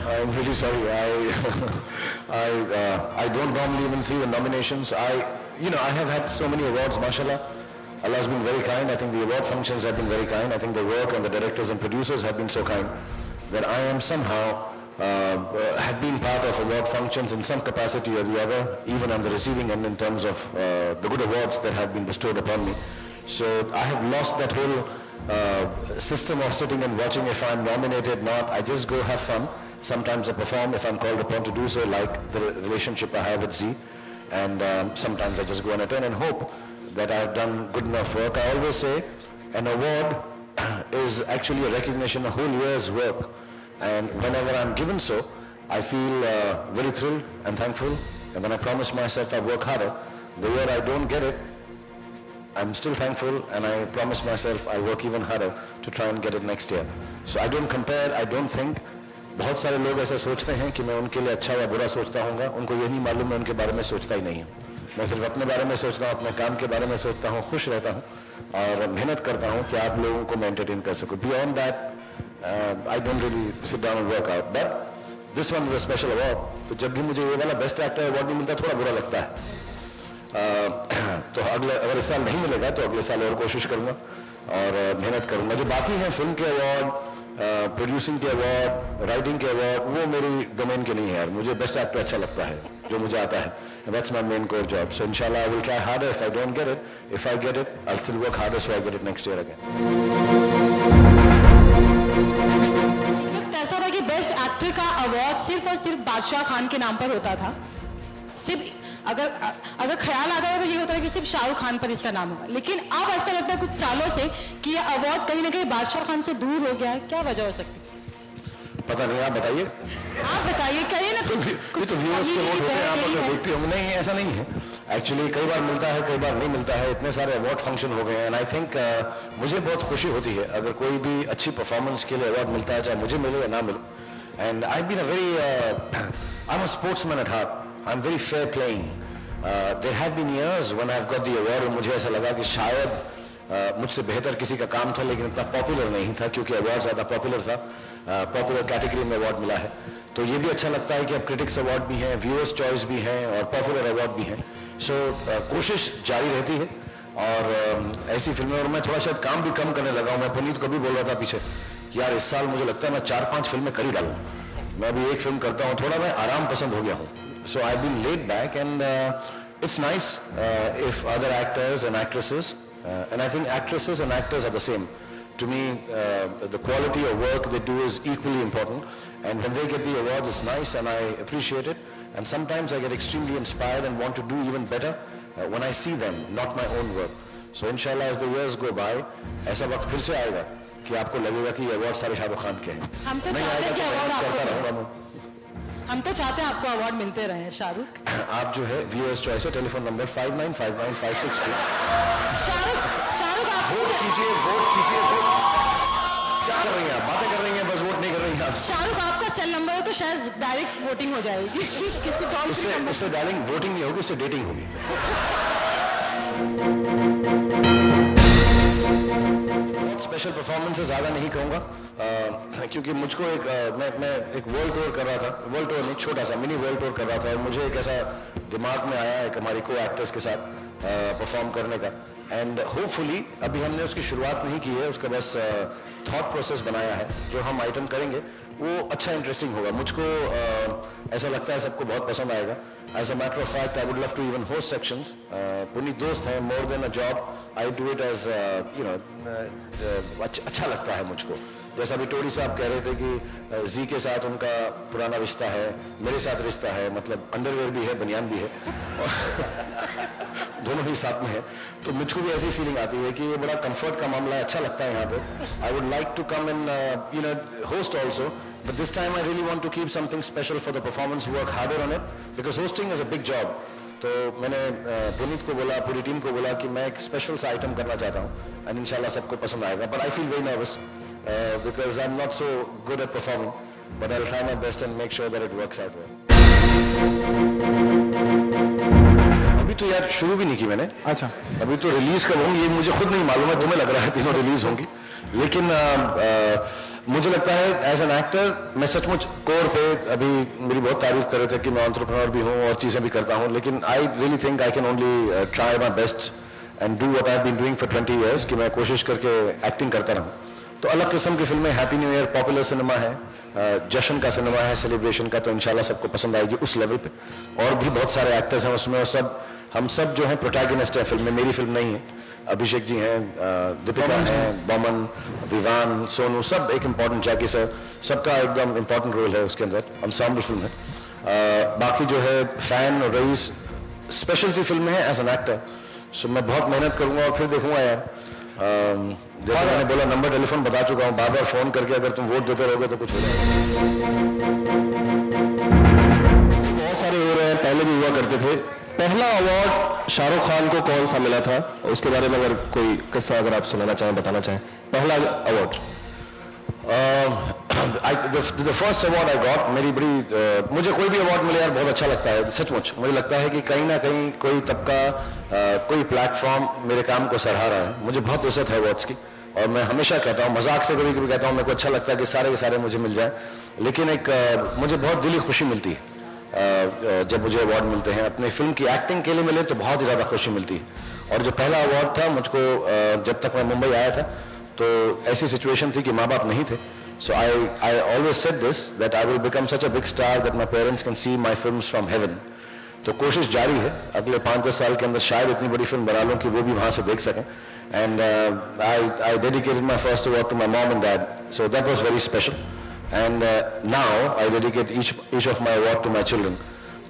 I'm really sorry. I don't normally even see the nominations. I have had so many awards, mashallah. Allah has been very kind. I think the award functions have been very kind. I think the work and the directors and producers have been so kind that I am somehow have been part of award functions in some capacity or the other, even on the receiving end in terms of the good awards that have been bestowed upon me. So I have lost that whole system of sitting and watching if I'm nominated, not. I just go have fun. Sometimes I perform if I'm called upon to do so, like the relationship I have with Z. And sometimes I just go and attend and hope that I've done good enough work. I always say an award is actually a recognition of a whole year's work. And whenever I'm given so, I feel very thrilled and thankful. And then I promise myself I'll work harder. The year I don't get it, I'm still thankful, and I promise myself I'll work even harder to try and get it next year. So I don't compare, I don't think. बहुत सारे लोग ऐसे सोचते हैं कि मैं उनके लिए अच्छा या बुरा सोचता हूँगा, उनको ये नहीं मालूम मैं उनके बारे में सोचता ही नहीं हूँ. मैं सिर्फ अपने बारे में सोचता हूँ, अपने काम के बारे में सोचता हूँ, खुश रहता हूँ और मेहनत करता हूँ कि आप लोगों को मैं एंटरटेन कर सकूँ. Beyond that, I don't really sit down and work out. But this one is a special award. तो जब भी मुझे ये वाला बेस्ट एक्टर अवार्ड नहीं मिलता थोड़ा बुरा लगता है. तो अगर इस साल नहीं मिलेगा तो अगले साल और कोशिश करूँगा और मेहनत करूँगा. जो बाकी हैं फिल्म के अवार्ड, प्रोड्यूसिंग के अवार्ड, राइटिंग के अवार्ड, वो मेरी डोमेन के नहीं है यार. मुझे बेस्ट एक्टर अच्छा लगता है जो मुझे आता है. That's my main core job. So inshallah I will try harder if I don't get it. If I get it, I'll still work harder so I get it next year again. ऐसा था कि best actor का award सिर्फ और सिर्फ बादशाह खान के नाम पर होता था. सिर्फ अगर ख्याल आता है तो ये होता है कि सिर्फ शाहरुख खान पर इसका नाम होगा. लेकिन अब ऐसा लगता है कुछ सालों से कि ये अवार्ड कहीं ना कहीं बादशाह खान से दूर हो गया है. क्या वजह हो सकती है? पता नहीं, आप बताइए. आप बताइए, कहीं ना कुछ तो व्यूअर्स के वोट होते हैं, आप अगर देखते होंगे. नहीं, ऐसा नहीं है. एक्चुअली कई बार मिलता है, कई बार नहीं मिलता है. इतने सारे अवार्ड फंक्शन हो गए हैं. एंड आई थिंक मुझे बहुत खुशी होती है अगर कोई भी अच्छी परफॉर्मेंस के लिए अवार्ड मिलता है, चाहे मुझे मिले या ना मिले. And I been a very I am a sportsman at heart. I am very fair playing. There have been years when I have got the award और मुझे ऐसा लगा कि शायद मुझसे बेहतर किसी का काम था लेकिन इतना पॉपुलर नहीं था क्योंकि अवार्ड ज़्यादा पॉपुलर था. पॉपुलर कैटेगरी में अवार्ड मिला है तो ये भी अच्छा लगता है कि अब क्रिटिक्स अवार्ड भी हैं, व्यूअर्स चॉइस भी हैं और पॉपुलर अवार्ड भी हैं. सो कोशिश जारी रहती है और ऐसी फिल्में. और मैं थोड़ा शायद काम भी कम करने लगा हूँ. मैं पुनीत को भी बोल रहा था पीछे, यार इस साल मुझे लगता है मैं 4-5 फिल्में कर ही डालूँ. मैं अभी एक फिल्म करता हूँ, थोड़ा मैं आराम पसंद हो गया हूँ. So I been led back and it's nice if other actors and actresses and I think actresses and actors are the same. To me, the quality of work they do is equally important. And when they get the awards, it's nice and I appreciate it. And sometimes I get extremely inspired and want to do even better when I see them, not my own work. So inshallah, as the years go by, ऐसा वक्त फिर से आएगा कि आपको लगेगा कि ये अवार्ड सारे शाहरुख खान के हैं. हम तो चाहते हैं कि अवार्ड आपको अवार्ड मिलते रहे शाहरुख. आप जो है व्यूअर्स चॉइस है, टेलीफोन नंबर 59595562. शाहरुख आप वोट कीजिए, वोट कीजिए. क्या कर रही हैं आप? बातें कर रही हैं, बस वोट नहीं कर रही हैं आप. शाहरुख आपका सेल नंबर है तो शायद डायरेक्ट वोटिंग हो जाएगी. उससे डायरेक्ट वोटिंग नहीं होगी, उससे डेटिंग होगी. स्पेशल परफॉर्मेंस ज़्यादा नहीं कहूँगा क्योंकि मुझको मैं एक वर्ल्ड टूर कर रहा था. वर्ल्ड टूर नहीं, छोटा सा मिनी वर्ल्ड टूर कर रहा था और मुझे एक ऐसा दिमाग में आया एक हमारी को एक्टर्स के साथ परफॉर्म करने का. एंड होपफुली अभी हमने उसकी शुरुआत नहीं की है, उसका बस थॉट प्रोसेस बनाया है. जो हम आइटम करेंगे वो अच्छा इंटरेस्टिंग होगा. मुझको ऐसा लगता है सबको बहुत पसंद आएगा. As a matter of fact I would love to even host sections. Puneet दोस्त हैं, more than a job I do it as अच्छा लगता है मुझको. जैसा अभी टोरी साहब कह रहे थे कि जी के साथ उनका पुराना रिश्ता है, मेरे साथ रिश्ता है, मतलब अंडरवेयर भी है, बनियान भी है, दोनों ही साथ में है. तो मुझको भी ऐसी फीलिंग आती है कि ये बड़ा कंफर्ट का मामला है, अच्छा लगता है यहाँ पे. I would like to come and host also, but this time I really want to keep something special for the performance, work harder on it because hosting is a big job. तो मैंने पुनीत को बोला, पूरी team को बोला कि मैं एक स्पेशल सा आइटम करना चाहता हूँ एंड इंशाल्लाह सबको पसंद आएगा. But I feel very nervous because I'm not so good at performing, but I'll try my best and make sure that it works out well. अभी तो यार शुरू भी नहीं की मैंने. अच्छा, अभी तो रिलीज कब होंगी ये मुझे खुद नहीं मालूम है. तुम्हें लग रहा है तीनों रिलीज होंगी, लेकिन मुझे लगता है एज एन एक्टर मैं सचमुच कोर पे, अभी मेरी बहुत तारीफ कर रहे थे कि मैं एंटरप्रेन्योर भी हूँ और चीज़ें भी करता हूँ, लेकिन I really think I can only try my best and do what I have been doing for 20 years कि मैं कोशिश करके एक्टिंग करता रहूँ. तो अलग किस्म की फिल्में, happy new year popular cinema है, जश्न का सिनेमा है, सेलिब्रेशन का, तो इंशाल्लाह सबको पसंद आएगी उस लेवल पे. और भी बहुत सारे एक्टर्स हैं उसमें, और सब हम सब जो है प्रोटैगनिस्ट है फिल्म में. मेरी फिल्म नहीं है, अभिषेक जी हैं, दीपिका हैं, बमन, विवान, सोनू, सब एक इम्पॉर्टेंट, जैकी सर, सबका एकदम इम्पॉर्टेंट रोल है उसके अंदर. एंसेम्बल फिल्म है. बाकी जो है फैन और रईस स्पेशल सी फिल्म है एज एन एक्टर. सो मैं बहुत मेहनत करूंगा और फिर देखूंगा यार. जैसे मैंने बोला, नंबर टेलीफोन बता चुका हूँ, बार बार फोन करके अगर तुम वोट देते रहोगे तो कुछ हो जाएगा. बहुत सारे हो रहे हैं, पहले भी हुआ करते थे. पहला अवार्ड शाहरुख खान को कौन सा मिला था, उसके बारे में अगर कोई किस्सा अगर आप सुनाना चाहें, बताना चाहें. पहला award, the first award I got, मेरी बड़ी मुझे कोई भी अवार्ड मिले यार बहुत अच्छा लगता है सचमुच. मुझे लगता है कि कहीं ना कहीं कोई तबका, कोई प्लेटफॉर्म मेरे काम को सराहा रहा है. मुझे बहुत इज्जत है अवार्ड्स की, और मैं हमेशा कहता हूँ, मजाक से कभी कभी कहता हूँ, मेरे को अच्छा लगता है कि सारे के सारे मुझे मिल जाए, लेकिन एक मुझे बहुत दिली खुशी मिलती है जब मुझे अवार्ड मिलते हैं. अपनी फिल्म की एक्टिंग के लिए मिले तो बहुत ही ज़्यादा खुशी मिलती है. और जो पहला अवार्ड था मुझको, जब तक मैं मुंबई आया था तो ऐसी सिचुएशन थी कि माँ बाप नहीं थे. So I always said this that I will become such a big star that my parents can see my films from heaven. तो कोशिश जारी है, अगले 5-10 साल के अंदर शायद इतनी बड़ी फिल्म बना लूँ कि वो भी वहाँ से देख सकें. And I dedicated my first award to my mom and dad, so that was very special. And now I dedicate each of my award to my children.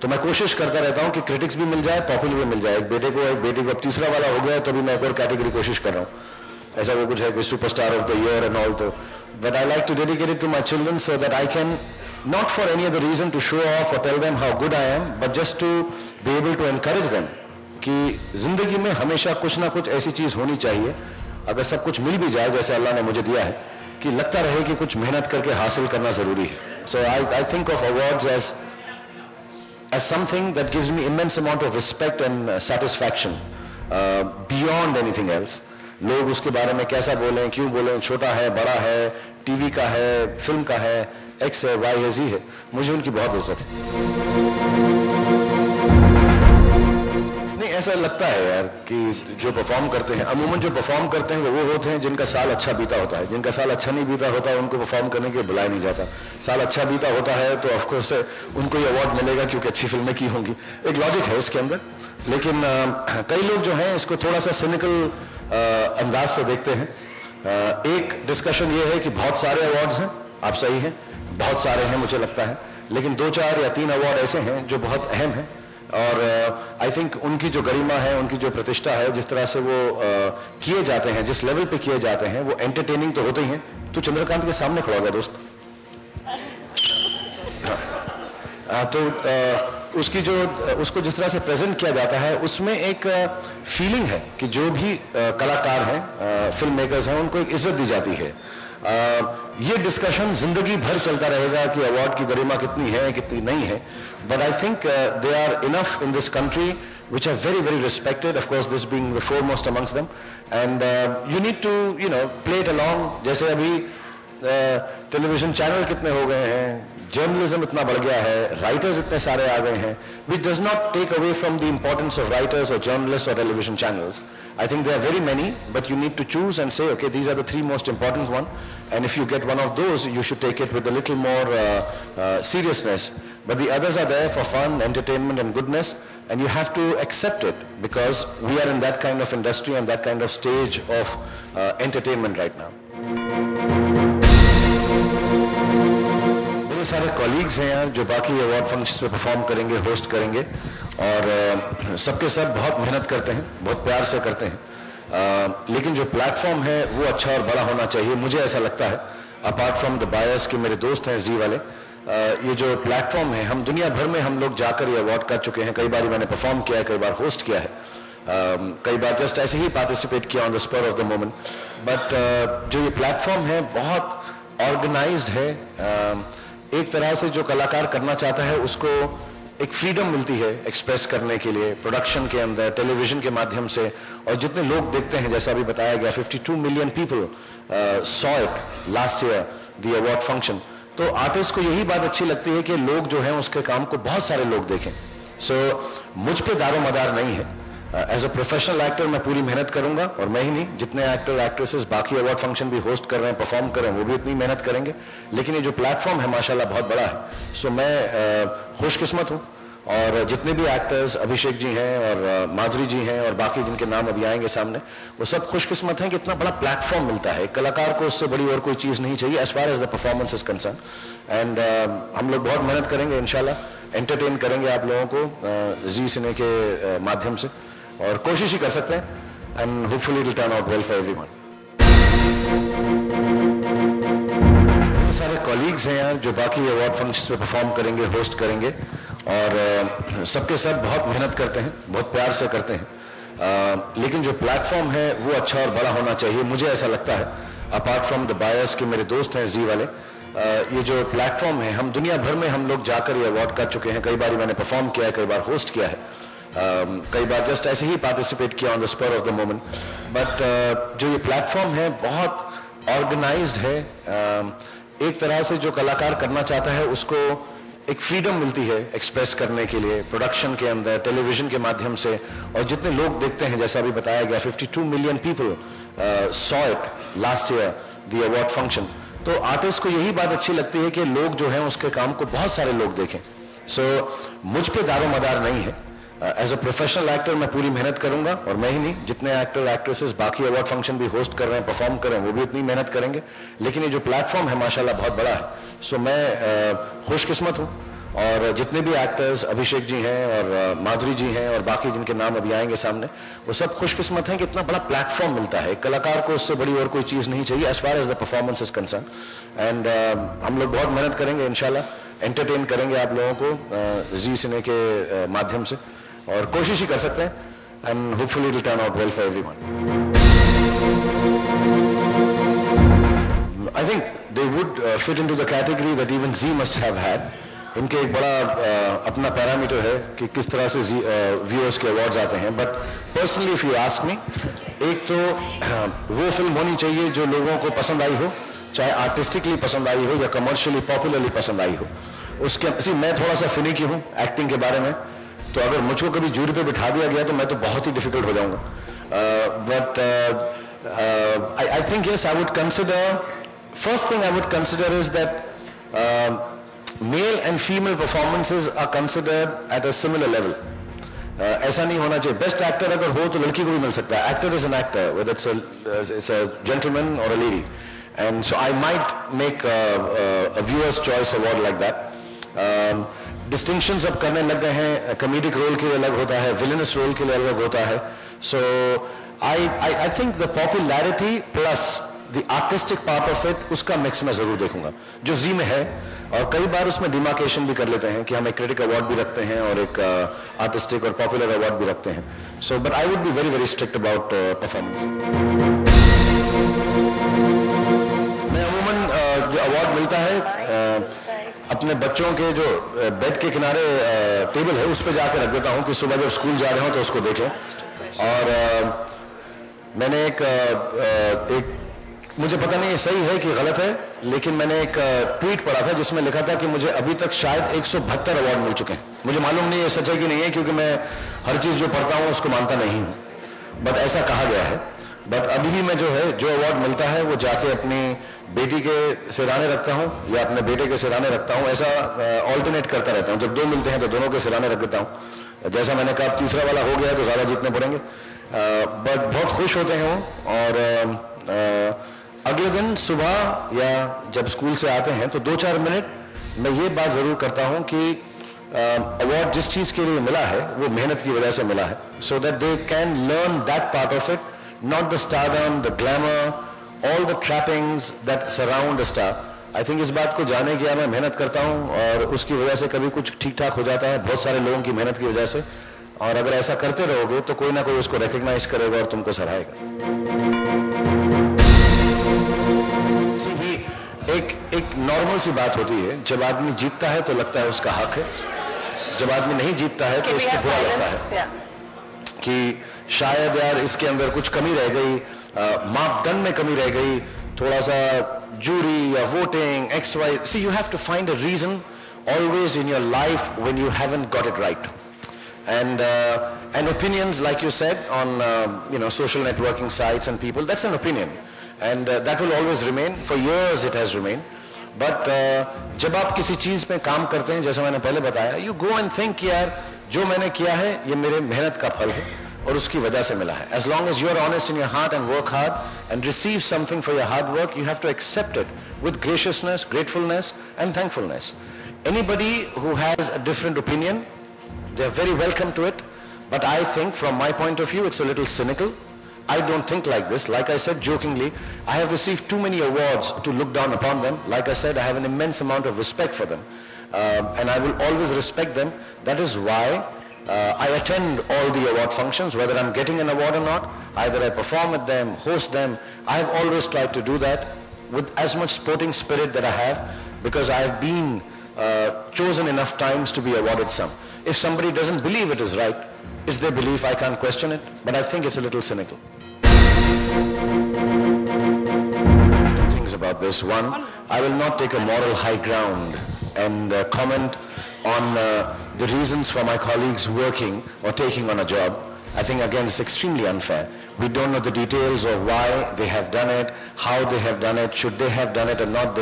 तो मैं कोशिश करता रहता हूँ कि क्रिटिक्स भी मिल जाए, पॉपुलर भी मिल जाए. एक बेटे को, एक बेटी को, अब तीसरा वाला हो गया तो भी मैं एक और कैटेगरी कोशिश कर रहा हूँ. ऐसा वो कुछ है कि superstar of the year and all. तो but I like to dedicate it to my children so that I can not for any other reason to show off और tell them how good I am, but just to be able to encourage them कि जिंदगी में हमेशा कुछ ना कुछ ऐसी चीज होनी चाहिए, अगर सब कुछ मिल भी जाए जैसे अल्लाह ने मुझे दिया है, कि लगता रहे कि कुछ मेहनत करके हासिल करना जरूरी है. So I think of awards as something that gives me immense amount of respect and satisfaction beyond anything else. लोग उसके बारे में कैसा बोलें, क्यों बोलें, छोटा है, बड़ा है, टीवी का है, फिल्म का है, एक्स है, वाई है, जी है, मुझे उनकी बहुत इज्जत है. ऐसा लगता है यार कि जो परफॉर्म करते हैं, अमूमन जो परफॉर्म करते हैं वो होते हैं जिनका साल अच्छा बीता होता है. जिनका साल अच्छा नहीं बीता होता है उनको परफॉर्म करने के लिए बुलाया नहीं जाता. साल अच्छा बीता होता है तो ऑफकोर्स उनको ये अवार्ड मिलेगा क्योंकि अच्छी फिल्में की होंगी. एक लॉजिक है इसके अंदर. लेकिन कई लोग जो हैं इसको थोड़ा सा सिनिकल अंदाज से देखते हैं. एक डिस्कशन ये है कि बहुत सारे अवार्ड्स हैं, आप सही हैं, बहुत सारे हैं मुझे लगता है, लेकिन 2, 4 या 3 अवार्ड ऐसे हैं जो बहुत अहम हैं. और आई थिंक उनकी जो गरिमा है, उनकी जो प्रतिष्ठा है, जिस तरह से वो किए जाते हैं, जिस लेवल पे किए जाते हैं, वो एंटरटेनिंग तो होते ही हैं. तो चंद्रकांत के सामने खड़ा होगा दोस्त, तो उसको जिस तरह से प्रेजेंट किया जाता है उसमें एक फीलिंग है कि जो भी कलाकार हैं, फिल्म मेकर्स हैं, उनको एक इज्जत दी जाती है. ये डिस्कशन जिंदगी भर चलता रहेगा कि अवार्ड की गरिमा कितनी है, कितनी नहीं है. But I think they are enough in this country which are very, very respected, of course this being the foremost amongst them, and you need to, play it along. जैसे अभी टेलीविजन चैनल कितने हो गए हैं, journalism इतना बढ़ गया है, राइटर्स इतने सारे आ गए हैं, which does not take away from the importance of writers or journalists or television channels. I think there are very many, but you need to choose and say, okay, these are the 3 most important ones, and if you get one of those, you should take it with a little more seriousness. But the others are there for fun, entertainment and goodness, and you have to accept it because we are in that kind of industry and that kind of stage of entertainment right now. मेरे सारे colleagues हैं यार जो बाकी award functions पे perform करेंगे, host करेंगे, और सबके सब बहुत मेहनत करते हैं, बहुत प्यार से करते हैं. लेकिन जो प्लेटफॉर्म है वो अच्छा और बड़ा होना चाहिए, मुझे ऐसा लगता है. अपार्ट फ्रॉम द बायर्स के मेरे दोस्त हैं जी वाले, ये जो प्लेटफॉर्म है, हम दुनिया भर में हम लोग जाकर ये अवार्ड कर चुके हैं. कई बार मैंने परफॉर्म किया है, कई बार होस्ट किया है, कई बार जस्ट ऐसे ही पार्टिसिपेट किया on the spur of the moment. But जो ये प्लेटफॉर्म है बहुत ऑर्गेनाइज्ड है. एक तरह से जो कलाकार करना चाहता है उसको एक फ्रीडम मिलती है एक्सप्रेस करने के लिए, प्रोडक्शन के अंदर, टेलीविजन के माध्यम से. और जितने लोग देखते हैं, जैसा अभी बताया गया, 52 million people saw it last year. The award function, तो आर्टिस्ट को यही बात अच्छी लगती है कि लोग जो हैं उसके काम को बहुत सारे लोग देखें. सो मुझ पे दारो मदार नहीं है. एज अ प्रोफेशनल एक्टर मैं पूरी मेहनत करूंगा, और मैं ही नहीं, जितने एक्टर एक्ट्रेसेस बाकी अवार्ड फंक्शन भी होस्ट कर रहे हैं, परफॉर्म कर रहे हैं, वो भी उतनी मेहनत करेंगे. लेकिन ये जो प्लेटफॉर्म है माशाल्लाह बहुत बड़ा है. सो मैं खुशकिस्मत हूँ, और जितने भी एक्टर्स, अभिषेक जी हैं और माधुरी जी हैं और बाकी जिनके नाम अभी आएंगे सामने, वो सब खुशकिस्मत हैं कि इतना बड़ा प्लेटफॉर्म मिलता है. कलाकार को उससे बड़ी और कोई चीज़ नहीं चाहिए as far as the performance is concern. And हम लोग बहुत मेहनत करेंगे, इंशाल्लाह एंटरटेन करेंगे आप लोगों को जी सिने के माध्यम से, और कोशिश ही कर सकते हैं. And hopefully it will turn out well for everyone. बहुत सारे कॉलीग्स हैं यार जो बाकी अवार्ड फंक्शन पे परफॉर्म करेंगे, होस्ट करेंगे, और सबके सब बहुत मेहनत करते हैं, बहुत प्यार से करते हैं. लेकिन जो प्लेटफॉर्म है वो अच्छा और बड़ा होना चाहिए, मुझे ऐसा लगता है. अपार्ट फ्रॉम द बायर्स के मेरे दोस्त हैं जी वाले, ये जो प्लेटफॉर्म है, हम दुनिया भर में हम लोग जाकर ये अवार्ड कर चुके हैं. कई बार मैंने परफॉर्म किया है, कई बार होस्ट किया है, कई बार जस्ट ऐसे ही पार्टिसिपेट किया on the spur of the moment. But जो ये प्लेटफॉर्म है बहुत ऑर्गेनाइज्ड है. एक तरह से जो कलाकार करना चाहता है उसको एक फ्रीडम मिलती है एक्सप्रेस करने के लिए, प्रोडक्शन के अंदर, टेलीविजन के माध्यम से. और जितने लोग देखते हैं, जैसा अभी बताया गया, 52 million people saw it last year the award function. तो आर्टिस्ट को यही बात अच्छी लगती है कि लोग जो हैं उसके काम को बहुत सारे लोग देखें. सो मुझ पे दारो मदार नहीं है. एज अ प्रोफेशनल एक्टर मैं पूरी मेहनत करूंगा, और मैं ही नहीं, जितने एक्टर एक्ट्रेसेस बाकी अवार्ड फंक्शन भी होस्ट कर रहे हैं, परफॉर्म कर रहे हैं, वो भी उतनी मेहनत करेंगे. लेकिन ये जो प्लेटफॉर्म है माशाल्लाह बहुत बड़ा है. सो मैं खुशकिस्मत हूँ, और जितने भी एक्टर्स, अभिषेक जी हैं और माधुरी जी हैं और बाकी जिनके नाम अभी आएंगे सामने, वो सब खुशकिस्मत हैं कि इतना बड़ा प्लेटफॉर्म मिलता है. कलाकार को उससे बड़ी और कोई चीज़ नहीं चाहिए as far as the performance is concern. And हम लोग बहुत मेहनत करेंगे, इंशाल्लाह एंटरटेन करेंगे आप लोगों को जी सिने के माध्यम से, और कोशिश ही कर सकते हैं. And hopefully it will turn out well for everyone. I think they would fit into the category that even Z must have had. इनके एक बड़ा अपना पैरामीटर है कि किस तरह से व्यूअर्स के अवार्ड्स आते हैं. But personally if you ask me, एक तो वो फिल्म होनी चाहिए जो लोगों को पसंद आई हो, चाहे आर्टिस्टिकली पसंद आई हो या कमर्शियली पॉपुलरली पसंद आई हो. उसके मैं थोड़ा सा फिनिकी हूँ एक्टिंग के बारे में, तो अगर मुझको कभी जूरी पे बिठा दिया गया तो मैं तो बहुत ही डिफिकल्ट हो जाऊंगा. But I think yes, I would consider, first thing I would consider is that male and female performances are considered at a similar level. ऐसा नहीं होना चाहिए. बेस्ट एक्टर अगर हो तो लड़की को भी मिल सकता है. Actor is an actor, whether it's a gentleman or a lady. And so I might make a viewer's choice award like that. Distinctions अब करने लग गए हैं. कॉमेडिक रोल के लिए अलग होता है, विलेनस रोल के लिए अलग होता है. So I think the popularity plus the artistic part of it, उसका मिक्स मैं जरूर देखूंगा जो जी में है. और कई बार उसमें डिमार्केशन भी कर लेते हैं कि हम एक क्रिटिक अवार्ड भी रखते हैं और एक आर्टिस्टिक और पॉपुलर अवार्ड भी रखते हैं. So but I would be very very strict about performance. मैं अमूमन जो अवार्ड मिलता है अपने बच्चों के जो बेड के किनारे टेबल है उस पर जाकर रख देता हूँ कि सुबह जब स्कूल जा रहे हो तो उसको देख लें. और मैंने एक मुझे पता नहीं सही है कि गलत है, लेकिन मैंने एक ट्वीट पढ़ा था जिसमें लिखा था कि मुझे अभी तक शायद 172 अवार्ड मिल चुके हैं. मुझे मालूम नहीं है सच है कि नहीं है, क्योंकि मैं हर चीज़ जो पढ़ता हूँ उसको मानता नहीं हूँ, बट ऐसा कहा गया है. बट अभी भी मैं जो है जो अवार्ड मिलता है वो जाके अपनी बेटी के सिराने रखता हूँ या अपने बेटे के सिराने रखता हूँ. ऐसा ऑल्टरनेट करता रहता हूँ. जब दो मिलते हैं तो दोनों के सिराने रख देता हूँ. जैसा मैंने कहा तीसरा वाला हो गया तो ज़्यादा जीतने पड़ेंगे. बट बहुत खुश होते हैं वो. और अगले दिन सुबह या जब स्कूल से आते हैं तो 2-4 मिनट मैं ये बात ज़रूर करता हूँ कि अवार्ड जिस चीज़ के लिए मिला है वो मेहनत की वजह से मिला है. So that they can learn that part of it, not the stardom, the glamour, all the trappings that surround the star. I think इस बात को जाने के लिए मैं मेहनत करता हूँ, और उसकी वजह से कभी कुछ ठीक ठाक हो जाता है बहुत सारे लोगों की मेहनत की वजह से. और अगर ऐसा करते रहोगे तो कोई ना कोई उसको रिकग्नाइज करेगा और तुमको सराहेगा. एक नॉर्मल सी बात होती है, जब आदमी जीतता है तो लगता है उसका हक है, जब आदमी नहीं जीतता है तो उसको बुरा लगता है कि शायद यार इसके अंदर कुछ कमी रह गई, मापदंड में कमी रह गई, थोड़ा सा jury, you're voting, X, Y. See, you have to find a reason always in your life when you haven't got it right. And opinions, like you said, on social networking sites and people, that's an opinion. And that will always remain. For years it has remained. But जब आप किसी चीज़ पे काम करते हैं, जैसा मैंने पहले बताया, you go and think यार जो मैंने किया है ये मेरे मेहनत का फल है और उसकी वजह से मिला है. As long as you are honest in your heart and work hard and receive something for your hard work, you have to accept it with graciousness, gratefulness and thankfulness. Anybody who has a different opinion, they are very welcome to it. But I think from my point of view, it's a little cynical. I don't think like this. Like I said jokingly, I have received too many awards to look down upon them. Like I said, I have an immense amount of respect for them. And I will always respect them. That is why I attend all the award functions, whether I'm getting an award or not. Either I perform at them, host them. I have always tried to do that with as much sporting spirit that I have, because I have been chosen enough times to be awarded some. If somebody doesn't believe it is right, it's their belief, I can't question it, but I think it's a little cynical. Two things about this. One, I will not take a moral high ground and comment on the reasons for my colleagues working or taking on a job. I think again it's extremely unfair. We don't know the details of why they have done it, how they have done it, should they have done it or not.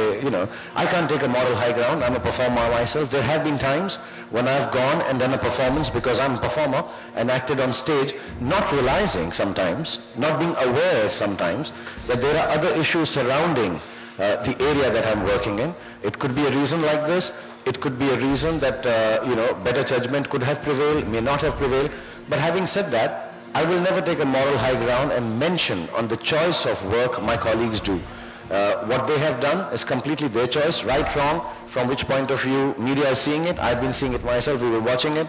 I can't take a moral high ground. I'm a performer myself. There have been times when I've gone and done a performance because I'm a performer and acted on stage, not realizing sometimes, not being aware sometimes that there are other issues surrounding the area that I'm working in. It could be a reason like this. It could be a reason that, better judgment could have prevailed, may not have prevailed. But having said that, I will never take a moral high ground and mention on the choice of work my colleagues do. What they have done is completely their choice, right, wrong, from which point of view media is seeing it. I've been seeing it myself, we were watching it.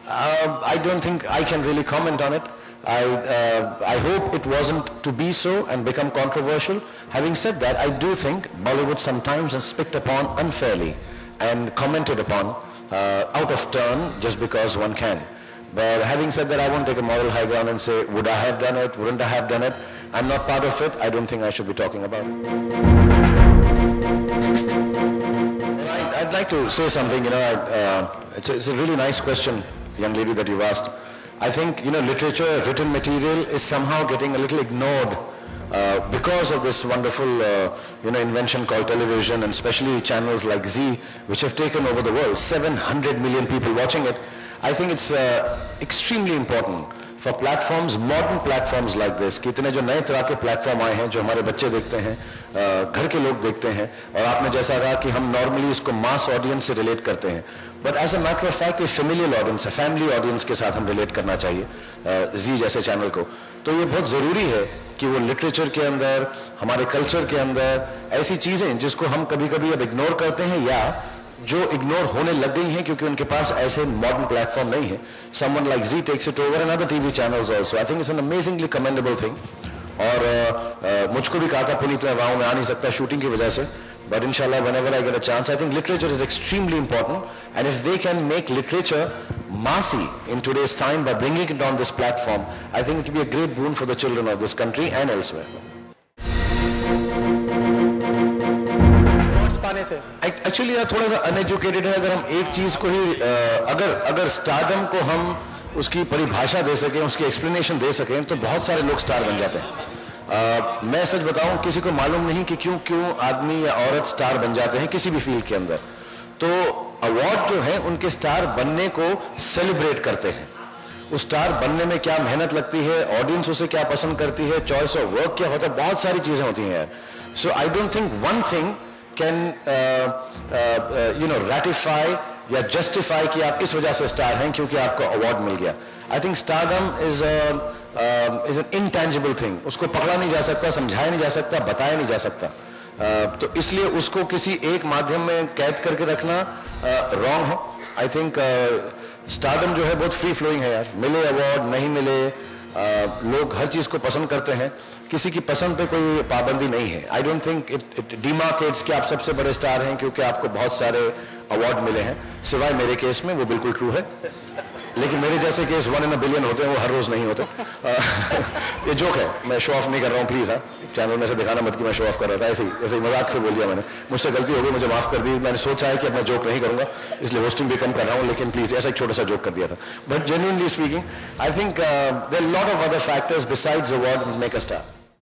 I don't think I can really comment on it. I hope it wasn't to be so and become controversial. Having said that, I do think Bollywood sometimes is picked upon unfairly and commented upon out of turn just because one can. But having said that, I won't take a moral high ground and say, would I have done it, wouldn't I have done it? I'm not part of it. I don't think I should be talking about it. I'd like to say something, it's a really nice question, young lady, that you've asked. I think, literature, written material is somehow getting a little ignored because of this wonderful, invention called television, and especially channels like Z, which have taken over the world. 700 million people watching it. I think it's extremely important for platforms, modern platforms like this, कि इतने जो नए तरह के platform आए हैं जो हमारे बच्चे देखते हैं, घर के लोग देखते हैं, और आपने जैसा कहा कि हम नॉर्मली इसको मास ऑडियंस से रिलेट करते हैं, but as a matter of fact ये फेमिलियल ऑडियंस है, फैमिली ऑडियंस के साथ हम रिलेट करना चाहिए जी जैसे चैनल को. तो ये बहुत ज़रूरी है कि वो लिटरेचर के अंदर, हमारे कल्चर के अंदर ऐसी चीज़ें जिसको हम कभी कभी अब इग्नोर करते हैं या जो इग्नोर होने लग गई हैं क्योंकि उनके पास ऐसे मॉडर्न प्लेटफॉर्म नहीं है. Someone like Z takes it over and other TV channels also. I think it's an amazingly commendable thing. और मुझको भी कहा था पुनीत, मैं वहाँ में आ नहीं सकता शूटिंग की वजह से, but inshallah whenever I get a chance, I think literature is extremely important, and if they can make literature massy in today's time by bringing it on this platform, I think it will be a great boon for the children of this country and elsewhere. Actually थोड़ा सा uneducated है. अगर हम एक चीज को ही अगर stardom को हम उसकी परिभाषा दे सकें, उसकी एक्सप्लेनेशन दे सकें, तो बहुत सारे लोग स्टार बन जाते हैं. मैं सच बताऊं, किसी को मालूम नहीं कि क्यों आदमी या औरत स्टार बन जाते हैं किसी भी फील्ड के अंदर. तो अवार्ड जो है उनके स्टार बनने को सेलिब्रेट करते हैं. उस स्टार बनने में क्या मेहनत लगती है, ऑडियंस उसे क्या पसंद करती है, चॉइस ऑफ वर्क क्या होता है, बहुत सारी चीजें होती हैं यार. So I don't think one thing can ratify या justify कि आप इस वजह से स्टार हैं क्योंकि आपको अवार्ड मिल गया. I think stardom is an intangible thing. उसको पकड़ा नहीं जा सकता, समझाया नहीं जा सकता, बताया नहीं जा सकता. तो इसलिए उसको किसी एक माध्यम में कैद करके रखना रॉन्ग है. I think stardom जो है बहुत फ्री फ्लोइंग है यार. मिले अवार्ड, नहीं मिले, लोग हर चीज को पसंद करते हैं. किसी की पसंद पे कोई पाबंदी नहीं है. आई डोंट थिंक इट डिमार्केट्स कि आप सबसे बड़े स्टार हैं क्योंकि आपको बहुत सारे अवार्ड मिले हैं. सिवाय मेरे केस में वो बिल्कुल ट्रू है. लेकिन मेरे जैसे केस 1 in a billion होते हैं, वो हर रोज नहीं होते। ये जोक है, मैं शो ऑफ नहीं कर रहा हूँ, प्लीज। हाँ, चैनल में से दिखाना मत कि मैं शो ऑफ कर रहा था, ऐसे ही मजाक से बोल दिया मैंने, मुझसे गलती हो गई, मुझे माफ कर दी। मैंने सोचा है कि अब मैं जोक नहीं करूंगा, इसलिए होस्टिंग भी कम कर रहा हूँ, लेकिन प्लीज ऐसा एक छोटा सा जोक कर दिया था। But genuinely speaking, I think there are lot of other factors besides award make a star.